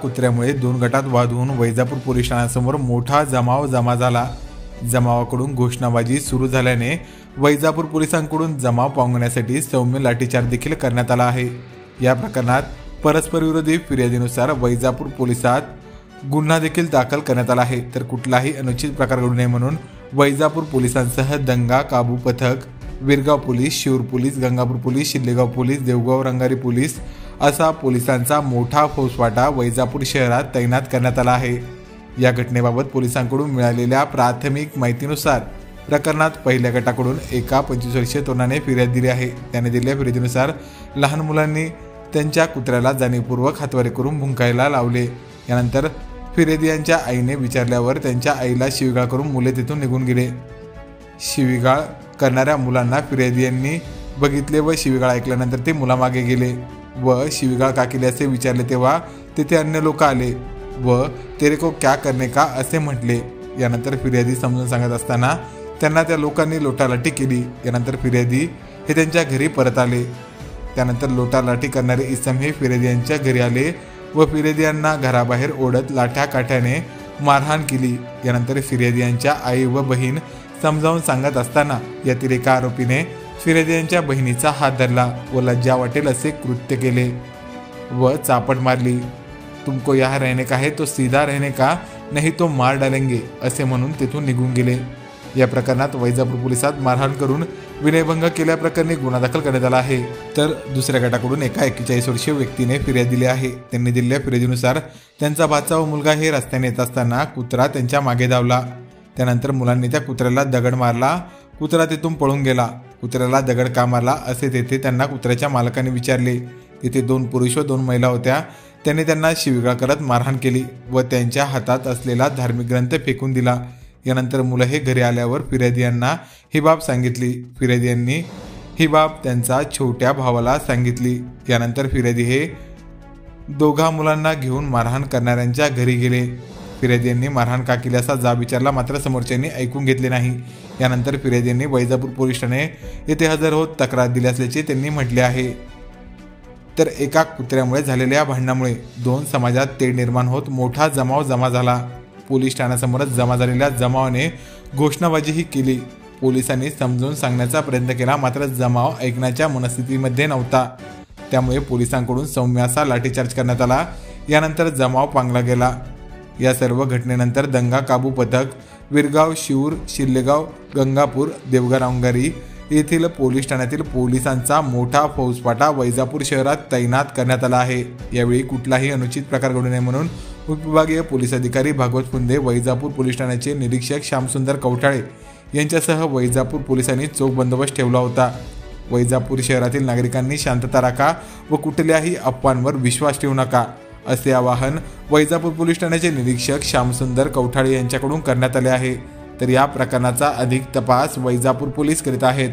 कुत्र्यामुळे दोन गटात वाद होऊन वैजापूर पोलीस ठाण्यासमोर मोठा जमाव जमा झाला। जमावाकडून घोषणाबाजी सुरू झाल्याने वैजापूर पोलिसांकडून जमाव पांगवण्यासाठी सौम्य लाठीचार्ज देखील करण्यात आला आहे। या प्रकरणात परस्पर विरोधी फिर्यादीनुसार वैजापूर पोलिसात गुन्हा देखील दाखल करण्यात आला आहे। तर कुठलाही अनुचित प्रकार घडू नये म्हणून वैजापूर पोलिसांसह दंगा काबू पथक, Virgaon police, Shirur police, Gangapur police, Shillegaon police, Devgaon Rangari police असा पोलिसांचा मोठा फौजफाटा वैजापूर शहरात तैनात करण्यात आला आहे। या घटनेबाबत पोलिसांकडून मिळालेल्या प्राथमिक माहितीनुसार प्रकरणात पहिल्या गटाकडून एका 25 वर्षीय तरुणाने फिर्याद दिली आहे। त्याने दिलेल्या फिर्यादीनुसार लहान मुलांनी त्यांच्या कुत्र्याला जाणीवपूर्वक हातवारे करून भुंकायला लावले। यानंतर फिर्यादी यांच्या आईने विचारल्यावर त्यांच्या आईला शिवीगाळ करून मुले तिथून निघून गेले। शिवीगाळ करणाऱ्या मुलांना फिर्यादी यांनी बघितले व शिवीगाळ ऐकल्यानंतर ते मुलामागे गेले व शिवीगाळ का केली असे विचारले तेव्हा तेथे अन्य लोक आले व तेरे को क्या करने का असे म्हटले। यानंतर फिर्यादी समजून सांगत असताना त्यांना त्या लोकांनी लोटालाठी केली। यानंतर फिर्यादी हे त्यांच्या घरी परत आले। त्यानंतर लोटालाठी करणारे इसम हे फिर्यादी यांच्या घरी आले व फिर्यादी यांना घराबाहेर ओढत लाठ्या काठ्याने मारहाण केली। यानंतर फिर्यादी यांच्या आई व बहीण समजावून सांगत असताना यातील एका आरोपीने फिर्यादी यांच्या बहिणीचा हात धरला व लज्जा वाटेल असे कृत्य केले व चापट मारली। तुमको यहाँ रहने का है तो सीधा रहने का, नहीं तो मार डालेंगे असे म्हणून तेथून निघून गेले। या प्रकरणात वैजापूर पोलिसात मारहाण करून विनयभंग केल्याप्रकरणी गुन्हा दाखल करण्यात आला आहे। तर दुसऱ्या गटाकडून एका 41 वर्षीय व्यक्तीने फिर्याद दिली आहे। त्यांनी दिलेल्या फिर्यादीनुसार त्यांचा भाचा व मुलगा हे रस्त्याने येत असताना कुत्रा त्यांच्या मागे धावला। त्यानंतर मुलांनी त्या कुत्र्याला दगड मारला। कुत्रा तिथून पळून गेला। कुत्र्याला दगड का मारला असे तेथे त्यांना कुत्र्याच्या मालकाने विचारले। तिथे 2 पुरुष व 2 महिला होत्या। त्यांनी त्यांना शिवीगाळ करत मारहाण केली व त्यांच्या हातात असलेला धार्मिक ग्रंथ फेकून दिला। यानंतर मुलं हे घरी आल्यावर फिर्यादी यांना ही बाब सांगितली। फिर्यादी यांनी ही बाब त्यांच्या छोट्या भावाला सांगितली। यानंतर फिर्यादी हे दोघा मुलांना घेऊन मारहाण करणाऱ्यांच्या घरी गेले। फिर्यादी यांनी मारहाण का केली असा जाब विचारला, मात्र समोरच्यांनी ऐकून घेतले नाही। यानंतर फिर्यादी यांनी वैजापूर पोलीस ठाणे येथे हजर होत तक्रार दिली असल्याचे त्यांनी म्हटले आहे। तर एका कुत्र्यामुळे झालेल्या भांडणामुळे 2 समाजात तेढ निर्माण होत मोठा जमाव जमा झाला। पोलीस ठाण्यासमोरच जमा झालेल्या जमावाने घोषणाबाजीही केली। पोलिसांनी समजून सांगण्याचा प्रयत्न केला, मात्र जमाव ऐकण्याच्या मनस्थितीमध्ये नव्हता। त्यामुळे पोलिसांकडून सौम्य असा लाठीचार्ज करण्यात आला। यानंतर जमाव पांगला गेला। या सर्व घटनेनंतर दंगा काबू पथक, विरगाव, शिरूर, शिल्लेगाव, गंगापूर, देवगाव रंगारी येथील पोलीस ठाण्यातील पोलिसांचा मोठा फौजफाटा वैजापूर शहरात तैनात करण्यात आला आहे। यावेळी कुठलाही अनुचित प्रकार घडू नये म्हणून उपविभागीय पोलीस अधिकारी भागवत फुंदे, वैजापूर पोलीस ठाण्याचे निरीक्षक श्यामसुंदर कवठाळे यांच्यासह वैजापूर पोलिसांनी चोख बंदोबस्त ठेवला होता। वैजापूर शहरातील नागरिकांनी शांतता राखा व कुठल्याही अफवांवर विश्वास ठेवू नका असे आवाहन वैजापूर पोलीस ठाण्याचे निरीक्षक श्यामसुंदर कवठाळे यांच्याकडून करण्यात आले आहे। तर या प्रकरणाचा अधिक तपास वैजापूर पोलीस करीत आहेत।